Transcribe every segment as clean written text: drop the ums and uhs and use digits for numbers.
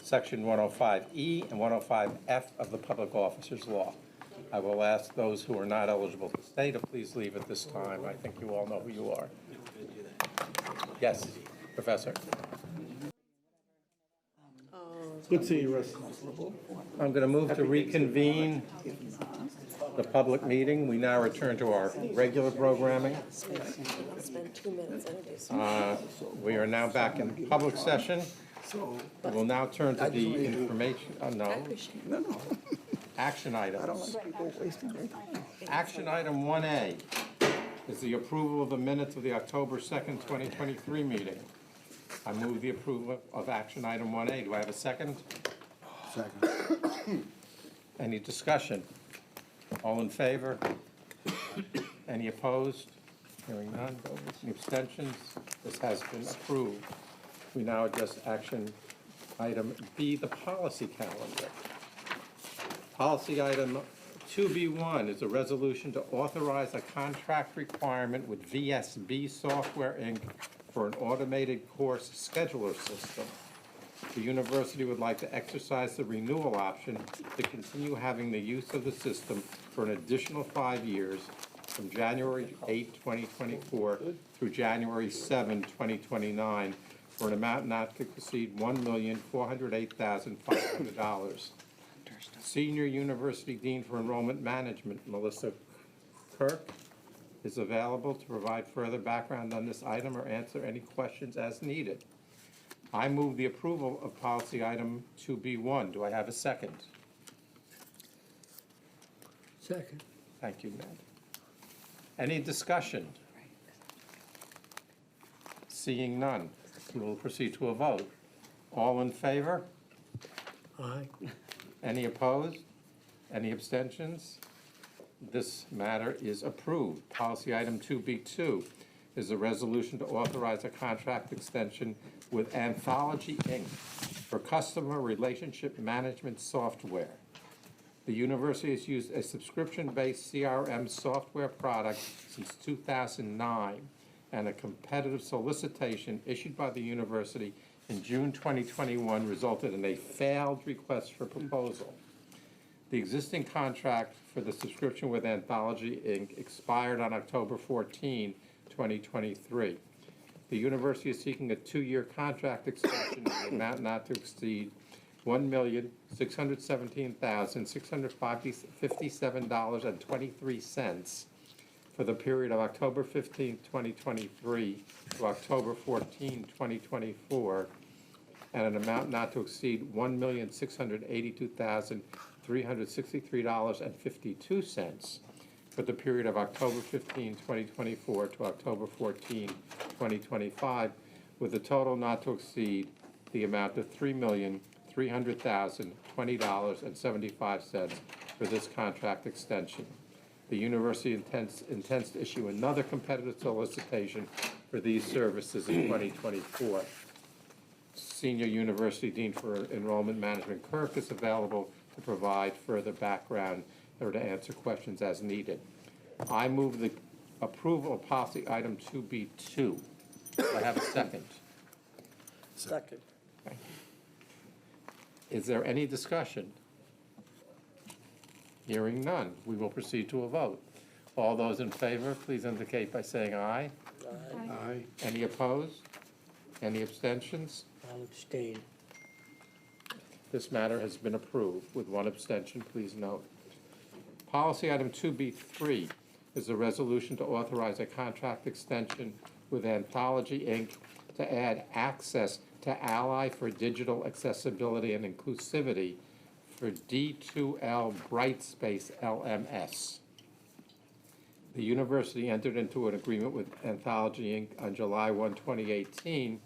Section 105E and 105F of the Public Officers Law. I will ask those who are not eligible to stay to please leave at this time. I think you all know who you are. Yes, Professor. Good seeing you, Russ. I'm going to move to reconvene the public meeting. We now return to our regular programming. Spend 2 minutes introducing. We are now back in public session. We will now turn to the information, action items. Action item 1A is the approval of the minutes of the October 2nd, 2023 meeting. I move the approval of action item 1A. Do I have a second? Second. Any discussion? All in favor? Any opposed? Hearing none. Any abstentions? This has been approved. We now address action item B, the policy calendar. Policy item 2B1 is a resolution to authorize a contract requirement with VSB Software, Inc. for an automated course scheduler system. The university would like to exercise the renewal option to continue having the use of the system for an additional 5 years from January 8, 2024 through January 7, 2029 for an amount not to exceed $1,408,500. Senior University Dean for Enrollment Management, Melissa Kirk, is available to provide further background on this item or answer any questions as needed. I move the approval of policy item 2B1. Do I have a second? Second. Thank you, Ned. Any discussion? Seeing none, we will proceed to a vote. All in favor? Aye. Any opposed? Any abstentions? This matter is approved. Policy item 2B2 is a resolution to authorize a contract extension with Anthology, Inc. for customer relationship management software. The university has used a subscription-based CRM software product since 2009, and a competitive solicitation issued by the university in June 2021 resulted in a failed request for proposal. The existing contract for the subscription with Anthology, Inc. expired on October 14, 2023. The university is seeking a 2-year contract extension in the amount not to exceed $1,617,657.23 for the period of October 15, 2023 to October 14, 2024, and an amount not to exceed $1,682,363.52 for the period of October 15, 2024 to October 14, 2025, with a total not to exceed the amount of $3,300,020.75 for this contract extension. The university intends to issue another competitive solicitation for these services in 2024. Senior University Dean for Enrollment Management Kirk is available to provide further background or to answer questions as needed. I move the approval of policy item 2B2. Do I have a second? Second. Thank you. Is there any discussion? Hearing none, we will proceed to a vote. All those in favor, please indicate by saying aye. Aye. Aye. Any opposed? Any abstentions? I'll abstain. This matter has been approved with one abstention, please note. Policy item 2B3 is a resolution to authorize a contract extension with Anthology, Inc. to add access to Ally for Digital Accessibility and Inclusivity for D2L Brightspace LMS. The university entered into an agreement with Anthology, Inc. on July 1, 2018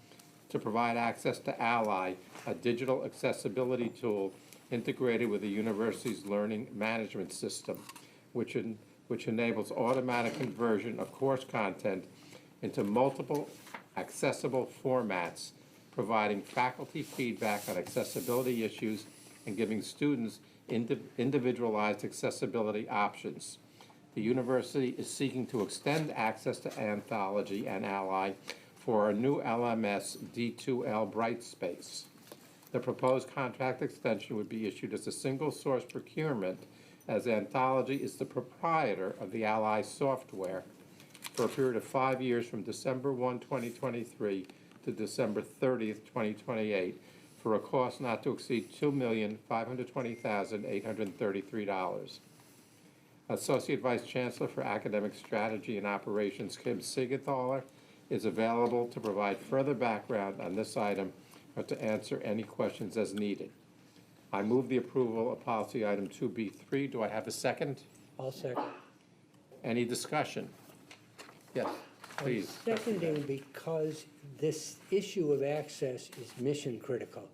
to provide access to Ally, a digital accessibility tool integrated with the university's learning management system, which enables automatic conversion of course content into multiple accessible formats, providing faculty feedback on accessibility issues and giving students individualized accessibility options. The university is seeking to extend access to Anthology and Ally for a new LMS D2L Brightspace. The proposed contract extension would be issued as a single-source procurement, as Anthology is the proprietor of the Ally software for a period of 5 years from December 1, 2023 to December 30th, 2028, for a cost not to exceed $2,520,833. Associate Vice Chancellor for Academic Strategy and Operations, Kim Siegenthaler, is available to provide further background on this item or to answer any questions as needed. I move the approval of policy item 2B3. Do I have a second? I'll second. Any discussion? Yes, please. Seconding because this issue of access is mission critical.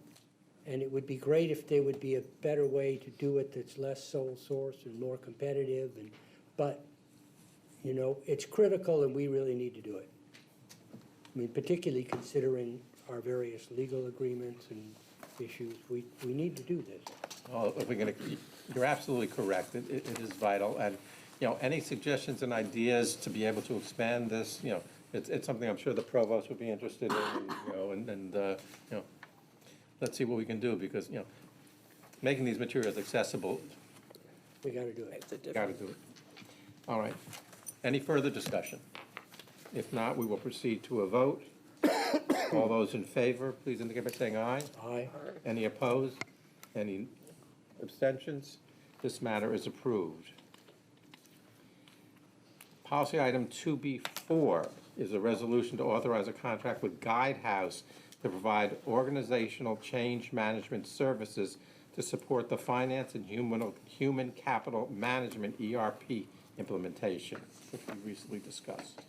And it would be great if there would be a better way to do it that's less sole source and more competitive. But, you know, it's critical and we really need to do it. I mean, particularly considering our various legal agreements and issues, we need to do this. Well, if we're gonna, you're absolutely correct. It is vital. And, you know, any suggestions and ideas to be able to expand this, you know, it's something I'm sure the provost would be interested in, and, you know, you know, let's see what we can do, because, you know, making these materials accessible, We gotta do it. gotta do it. All right. Any further discussion? If not, we will proceed to a vote. All those in favor, please indicate by saying aye. Aye. Any opposed? Any abstentions? This matter is approved. Policy item 2B4 is a resolution to authorize a contract with Guidehouse to provide organizational change management services to support the finance and human capital management ERP implementation, which we recently discussed.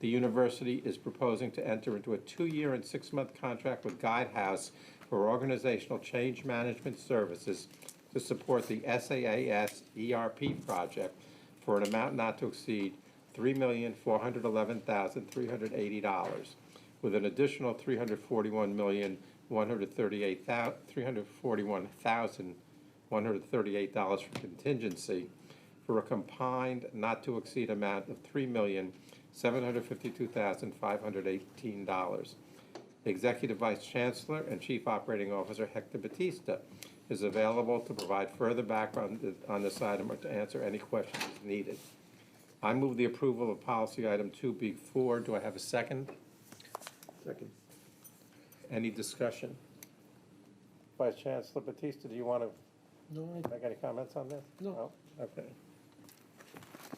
The university is proposing to enter into a 2-year and 6-month contract with Guidehouse for organizational change management services to support the SaaS ERP project for an amount not to exceed $3,411,380, with an additional $341,138 for contingency, for a combined not to exceed amount of $3,752,518. The Executive Vice Chancellor and Chief Operating Officer Hector Batista is available to provide further background on this item or to answer any questions needed. I move the approval of policy item 2B4. Do I have a second? Second. Any discussion? Vice Chancellor Batista, do you want to make any comments on this? No. Okay.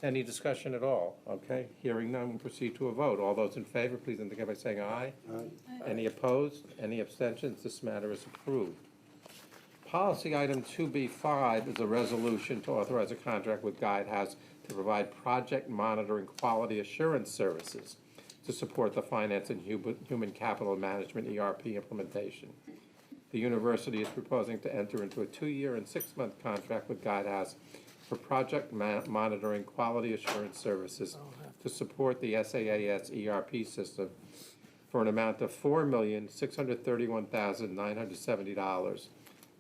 Any discussion at all? Okay, hearing none, we'll proceed to a vote. All those in favor, please indicate by saying aye. Aye. Any opposed? Any abstentions? This matter is approved. Policy item 2B5 is a resolution to authorize a contract with Guidehouse to provide project monitoring quality assurance services to support the finance and human capital management ERP implementation. The university is proposing to enter into a 2-year and 6-month contract with Guidehouse for project monitoring quality assurance services to support the SaaS ERP system for an amount of $4,631,970,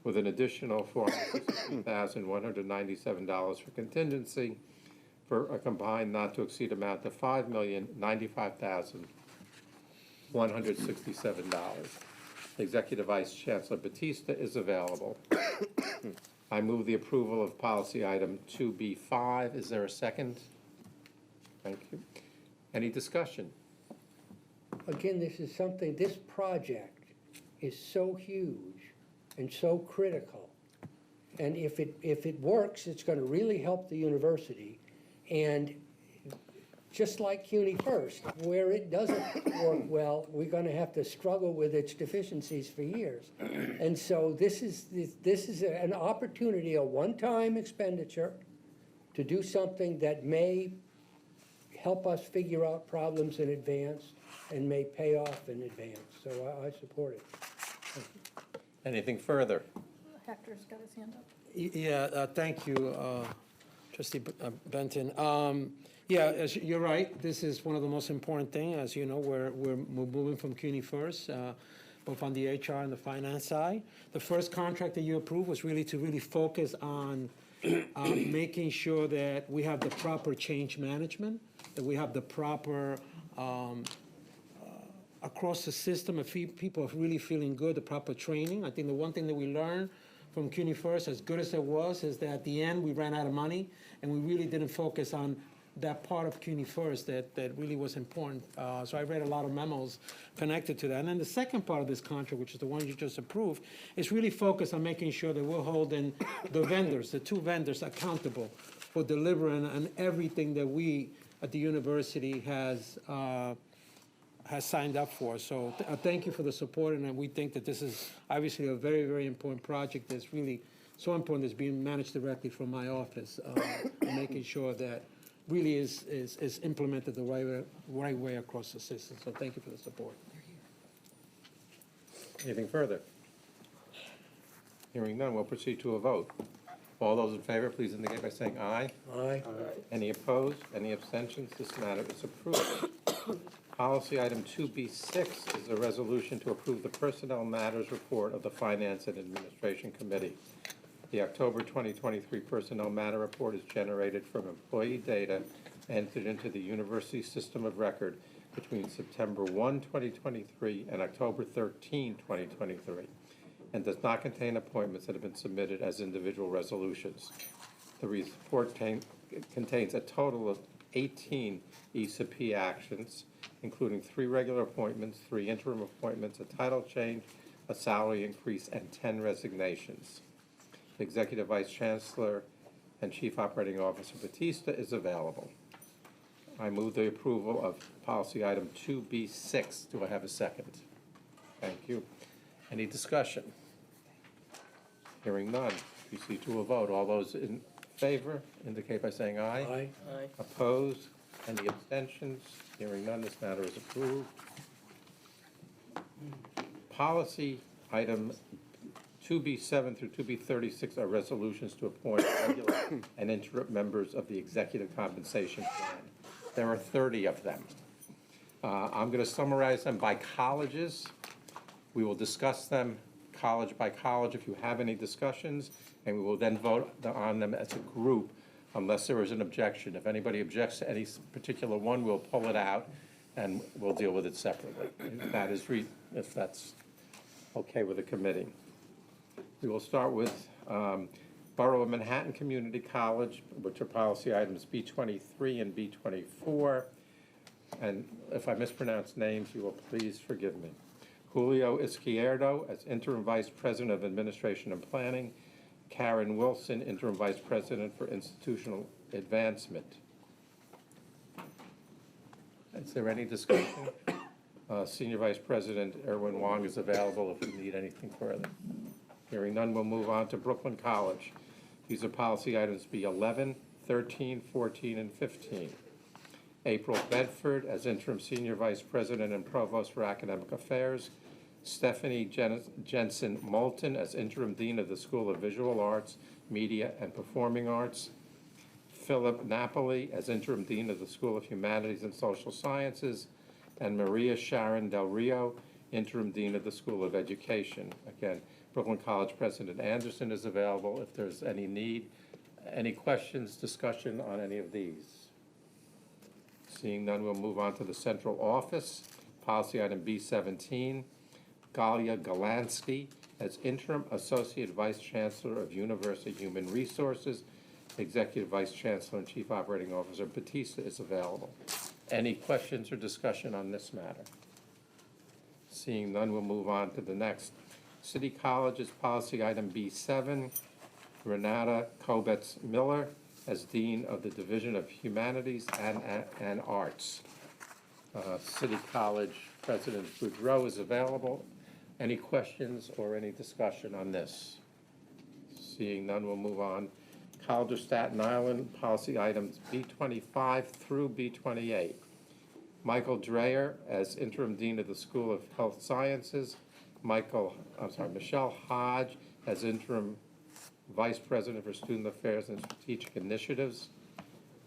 with an additional $462,197 for contingency, for a combined not to exceed amount of $5,095,167. Executive Vice Chancellor Batista is available. I move the approval of policy item 2B5. Is there a second? Thank you. Any discussion? Again, this is something, this project is so huge and so critical. And if it works, it's gonna really help the university. And just like CUNY First, where it doesn't work well, we're gonna have to struggle with its deficiencies for years. And so this is an opportunity, a one-time expenditure to do something that may help us figure out problems in advance and may pay off in advance. So I support it. Anything further? Hector's got his hand up. Yeah, thank you, Trustee Benton. Yeah, you're right, this is one of the most important things. As you know, we're moving from CUNY First, both on the HR and the finance side. The first contract that you approved was really to focus on making sure that we have the proper change management, that we have the proper across the system, people are really feeling good, the proper training. I think the one thing that we learned from CUNY First, as good as it was, is that at the end, we ran out of money, and we really didn't focus on that part of CUNY First that really was important. So I read a lot of memos connected to that. And then the second part of this contract, which is the one you just approved, is really focused on making sure that we're holding the vendors, the two vendors, accountable for delivering on everything that we at the university has signed up for. So thank you for the support, and we think that this is obviously a very, very important project that's really so important, that's being managed directly from my office, and making sure that really is implemented the right way across the system. So thank you for the support. Anything further? Hearing none, we'll proceed to a vote. All those in favor, please indicate by saying aye. Aye. Any opposed? Any abstentions? This matter is approved. Policy item 2B6 is a resolution to approve the Personnel Matters Report of the Finance and Administration Committee. The October 2023 Personnel Matter Report is generated from employee data entered into the university system of record between September 1, 2023 and October 13, 2023, and does not contain appointments that have been submitted as individual resolutions. The report contains a total of 18 ESAP actions, including 3 regular appointments, 3 interim appointments, a title change, a salary increase, and 10 resignations. The Executive Vice Chancellor and Chief Operating Officer Batista is available. I move the approval of policy item 2B6. Do I have a second? Thank you. Any discussion? Hearing none, proceed to a vote. All those in favor indicate by saying aye. Aye. Opposed? Any abstentions? Hearing none, this matter is approved. Policy item 2B7 through 2B36 are resolutions to appoint regular and interim members of the Executive Compensation Plan. There are 30 of them. I'm going to summarize them by colleges. We will discuss them college by college if you have any discussions, and we will then vote on them as a group unless there is an objection. If anybody objects to any particular one, we'll pull it out and we'll deal with it separately. If that's okay with the committee. We will start with Borough of Manhattan Community College, which are policy items B23 and B24. And if I mispronounce names, you will please forgive me. Julio Izquierdo as Interim Vice President of Administration and Planning. Karen Wilson, Interim Vice President for Institutional Advancement. Is there any discussion? Senior Vice President Erwin Wong is available if you need anything further. Hearing none, we'll move on to Brooklyn College. These are policy items B11, 13, 14, and 15. April Bedford as Interim Senior Vice President and Provost for Academic Affairs. Stephanie Jensen Moulton as Interim Dean of the School of Visual Arts, Media, and Performing Arts. Philip Napoli as Interim Dean of the School of Humanities and Social Sciences. And Maria Sharon Del Rio, Interim Dean of the School of Education. Again, Brooklyn College President Anderson is available if there's any need. Any questions, discussion on any of these? Seeing none, we'll move on to the central office. Policy item B17, Galia Galansky as Interim Associate Vice Chancellor of University Human Resources. Executive Vice Chancellor and Chief Operating Officer Batista is available. Any questions or discussion on this matter? Seeing none, we'll move on to the next. City College's policy item B7, Renata Kobetz Miller as Dean of the Division of Humanities and Arts. City College President Boudreau is available. Any questions or any discussion on this? Seeing none, we'll move on. College of Staten Island, policy items B25 through B28. Michael Dreyer as Interim Dean of the School of Health Sciences. Michelle Hodge as Interim Vice President for Student Affairs and Strategic Initiatives.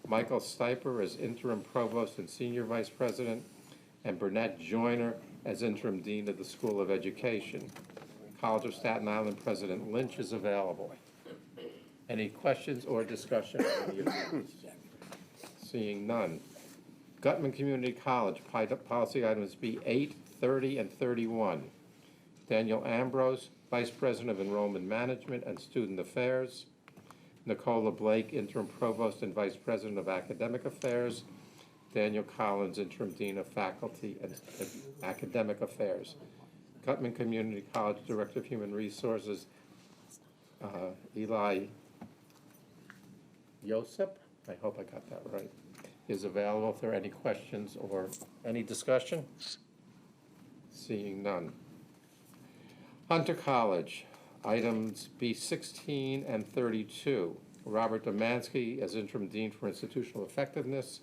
Michael Stiper as Interim Provost and Senior Vice President. And Burnett Joyner as Interim Dean of the School of Education. College of Staten Island President Lynch is available. Any questions or discussion on any of these? Seeing none. Gutman Community College, policy items B8, 30, and 31. Daniel Ambrose, Vice President of Enrollment Management and Student Affairs. Nicola Blake, Interim Provost and Vice President of Academic Affairs. Daniel Collins, Interim Dean of Faculty and Academic Affairs. Gutman Community College Director of Human Resources, Eli Yosep, I hope I got that right, is available. If there are any questions or any discussion? Seeing none. Hunter College, items B16 and 32. Robert Domansky as Interim Dean for Institutional Effectiveness,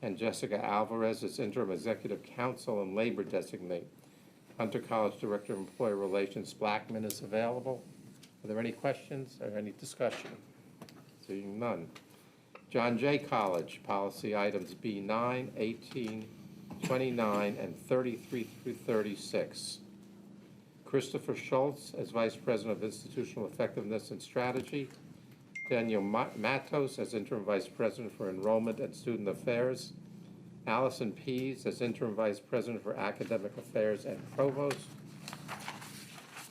and Jessica Alvarez as Interim Executive Counsel and Labor Designate. Hunter College Director of Employee Relations, Blackman, is available. Are there any questions or any discussion? Seeing none. John Jay College, policy items B9, 18, 29, and 33 through 36. Christopher Schultz as Vice President of Institutional Effectiveness and Strategy. Daniel Matos as Interim Vice President for Enrollment and Student Affairs. Allison Pease as Interim Vice President for Academic Affairs and Provost.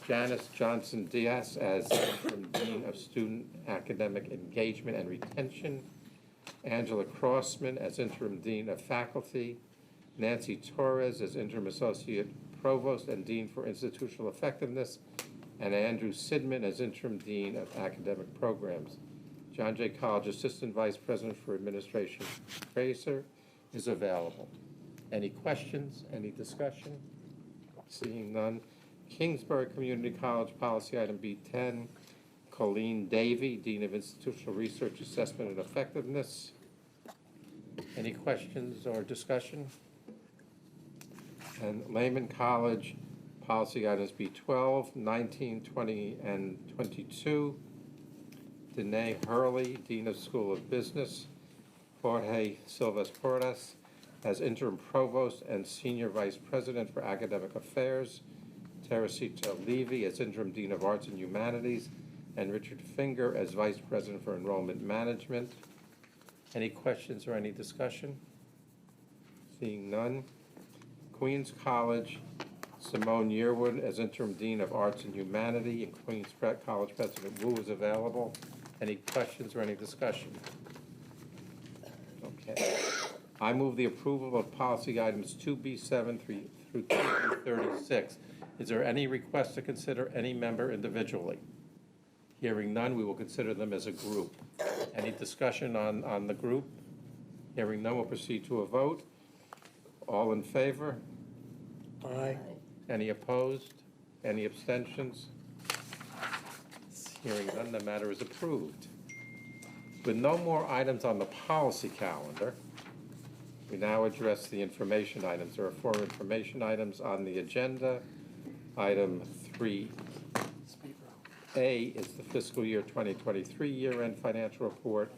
Janice Johnson Diaz as Interim Dean of Student Academic Engagement and Retention. Angela Crossman as Interim Dean of Faculty. Nancy Torres as Interim Associate Provost and Dean for Institutional Effectiveness, and Andrew Sidman as Interim Dean of Academic Programs. John Jay College Assistant Vice President for Administration, Tracer, is available. Any questions, any discussion? Seeing none. Kingsbury Community College, policy item B10, Colleen Davey, Dean of Institutional Research, Assessment, and Effectiveness. Any questions or discussion? And Lehman College, policy items B12, 19, 20, and 22. Danae Hurley, Dean of School of Business. Jorge Silvas Portas as Interim Provost and Senior Vice President for Academic Affairs. Teresita Levy as Interim Dean of Arts and Humanities. And Richard Finger as Vice President for Enrollment Management. Any questions or any discussion? Seeing none. Queens College, Simone Yearwood as Interim Dean of Arts and Humanity, and Queens College President Wu is available. Any questions or any discussion? Okay. I move the approval of policy items 2B7 through 2B36. Is there any request to consider any member individually? Hearing none, we will consider them as a group. Any discussion on the group? Hearing none, we'll proceed to a vote. All in favor? Aye. Any opposed? Any abstentions? Hearing none, the matter is approved. With no more items on the policy calendar, we now address the information items. There are 4 information items on the agenda. Item 3A is the fiscal year 2023 year-end financial report.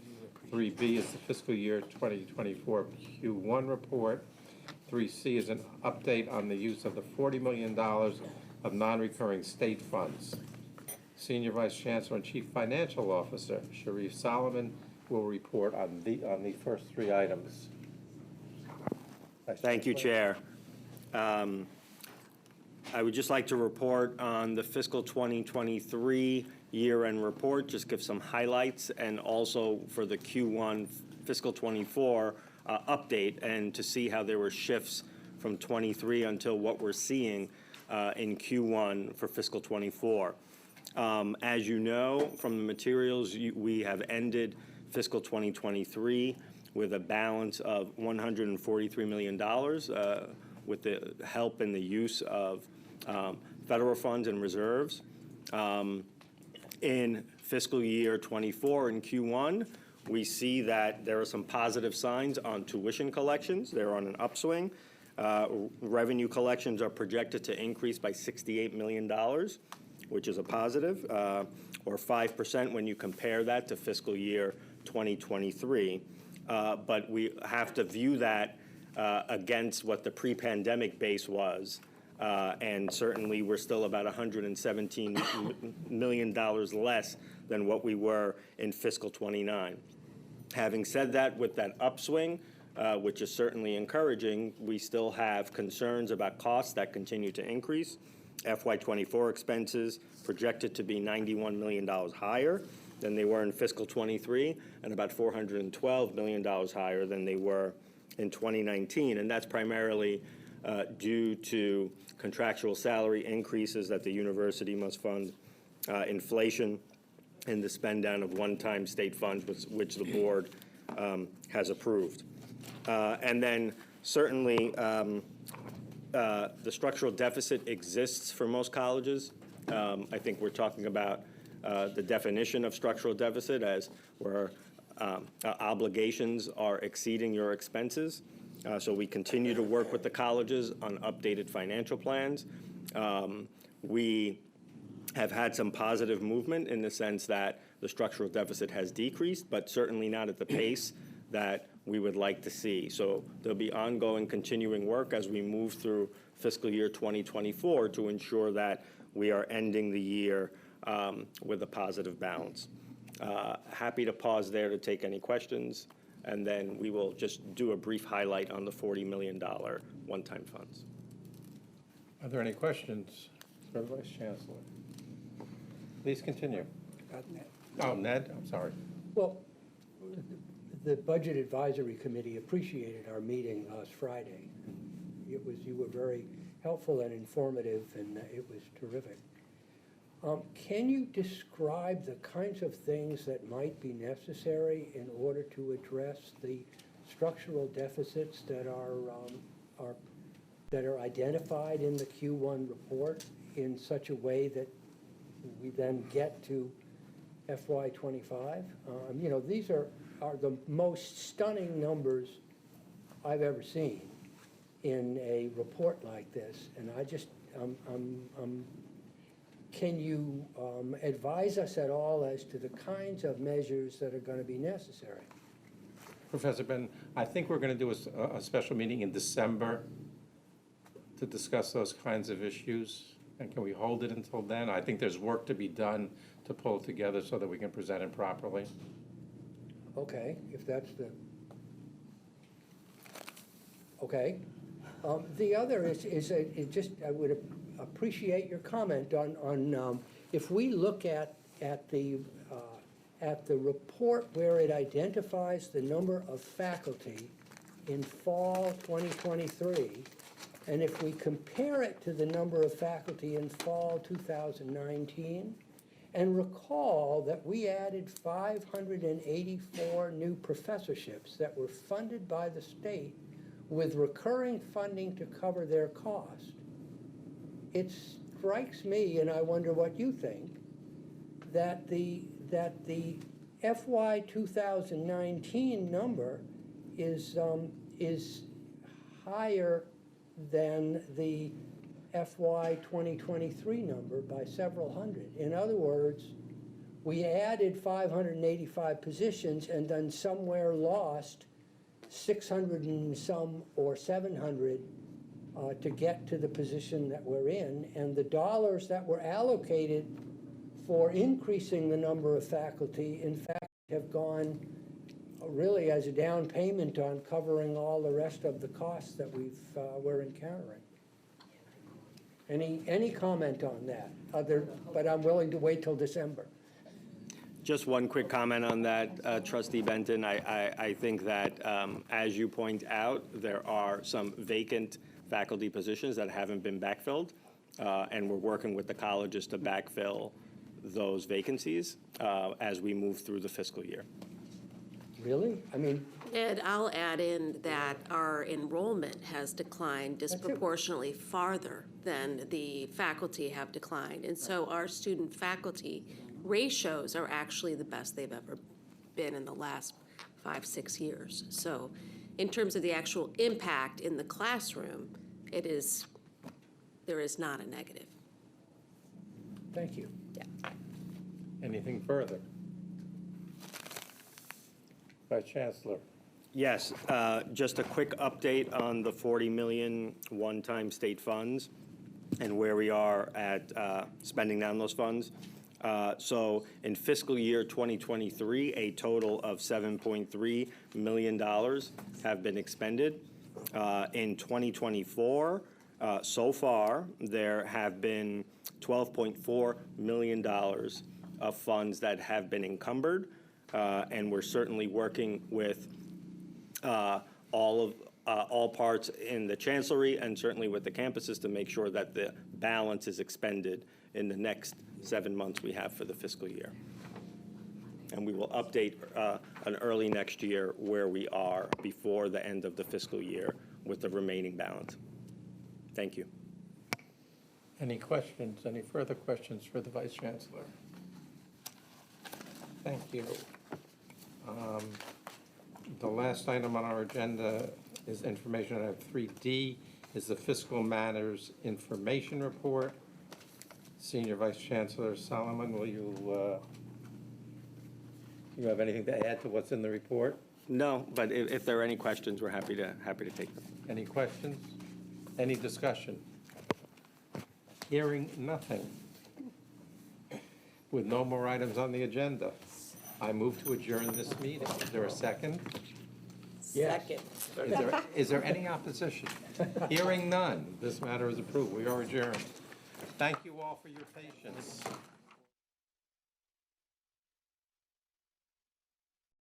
3B is the fiscal year 2024 Q1 report. 3C is an update on the use of the $40 million of non-recurring state funds. Senior Vice Chancellor and Chief Financial Officer Sharif Solomon will report on the first 3 items. Thank you, Chair. I would just like to report on the fiscal 2023 year-end report, just give some highlights, and also for the Q1 fiscal 24 update, and to see how there were shifts from 23 until what we're seeing in Q1 for fiscal 24. As you know from the materials, we have ended fiscal 2023 with a balance of $143 million with the help and the use of federal funds and reserves. In fiscal year 24 in Q1, we see that there are some positive signs on tuition collections. They're on an upswing. Revenue collections are projected to increase by $68 million, which is a positive, or 5% when you compare that to fiscal year 2023. But we have to view that against what the pre-pandemic base was. And certainly we're still about $117 million less than what we were in fiscal 29. Having said that, with that upswing, which is certainly encouraging, we still have concerns about costs that continue to increase. FY24 expenses projected to be $91 million higher than they were in fiscal '23, and about $412 million higher than they were in 2019. And that's primarily due to contractual salary increases that the university must fund, inflation, and the spend down of one-time state funds, which the board has approved. And then certainly, the structural deficit exists for most colleges. I think we're talking about the definition of structural deficit as where obligations are exceeding your expenses. So we continue to work with the colleges on updated financial plans. We have had some positive movement in the sense that the structural deficit has decreased, but certainly not at the pace that we would like to see. So there'll be ongoing, continuing work as we move through fiscal year 2024 to ensure that we are ending the year with a positive balance. Happy to pause there to take any questions, and then we will just do a brief highlight on the $40 million one-time funds. Are there any questions for the Vice Chancellor? Please continue. Oh, Ned, I'm sorry. Well, the Budget Advisory Committee appreciated our meeting last Friday. You were very helpful and informative, and it was terrific. Can you describe the kinds of things that might be necessary in order to address the structural deficits that are identified in the Q1 report in such a way that we then get to FY25? You know, these are the most stunning numbers I've ever seen in a report like this, and I just, can you advise us at all as to the kinds of measures that are going to be necessary? Professor Ben, I think we're going to do a special meeting in December to discuss those kinds of issues. And can we hold it until then? I think there's work to be done to pull it together so that we can present it properly. Okay, if that's the, okay. The other is I would appreciate your comment on if we look at the report where it identifies the number of faculty in fall 2023, and if we compare it to the number of faculty in fall 2019, and recall that we added 584 new professorships that were funded by the state with recurring funding to cover their cost, it strikes me, and I wonder what you think, that the FY 2019 number is higher than the FY 2023 number by several hundred. In other words, we added 585 positions and then somewhere lost 600 and some or 700 to get to the position that we're in, and the dollars that were allocated for increasing the number of faculty, in fact, have gone really as a down payment on covering all the rest of the costs that we're encountering. Any comment on that? But I'm willing to wait till December. Just one quick comment on that, Trustee Benton. I think that, as you point out, there are some vacant faculty positions that haven't been backfilled, and we're working with the colleges to backfill those vacancies as we move through the fiscal year. Really? I mean, And I'll add in that our enrollment has declined disproportionately farther than the faculty have declined. And so our student-faculty ratios are actually the best they've ever been in the last 5-6 years. So in terms of the actual impact in the classroom, there is not a negative. thank you. Yeah. Anything further? Vice Chancellor. Yes, just a quick update on the $40 million one-time state funds and where we are at spending down those funds. So in fiscal year 2023, a total of $7.3 million have been expended. In 2024, so far, there have been $12.4 million of funds that have been encumbered, and we're certainly working with all parts in the Chancellery and certainly with the campuses to make sure that the balance is expended in the next 7 months we have for the fiscal year. And we will update an early next year where we are before the end of the fiscal year with the remaining balance. Thank you. Any questions, any further questions for the Vice Chancellor? Thank you. The last item on our agenda is information. Item 3D is the Fiscal Matters Information Report. Senior Vice Chancellor Solomon, will you have anything to add to what's in the report? No, but if there are any questions, we're happy to take them. Any questions? Any discussion? Hearing nothing. With no more items on the agenda, I move to adjourn this meeting. Is there a second? Second. Is there any opposition? Hearing none, this matter is approved. We are adjourned. Thank you all for your patience.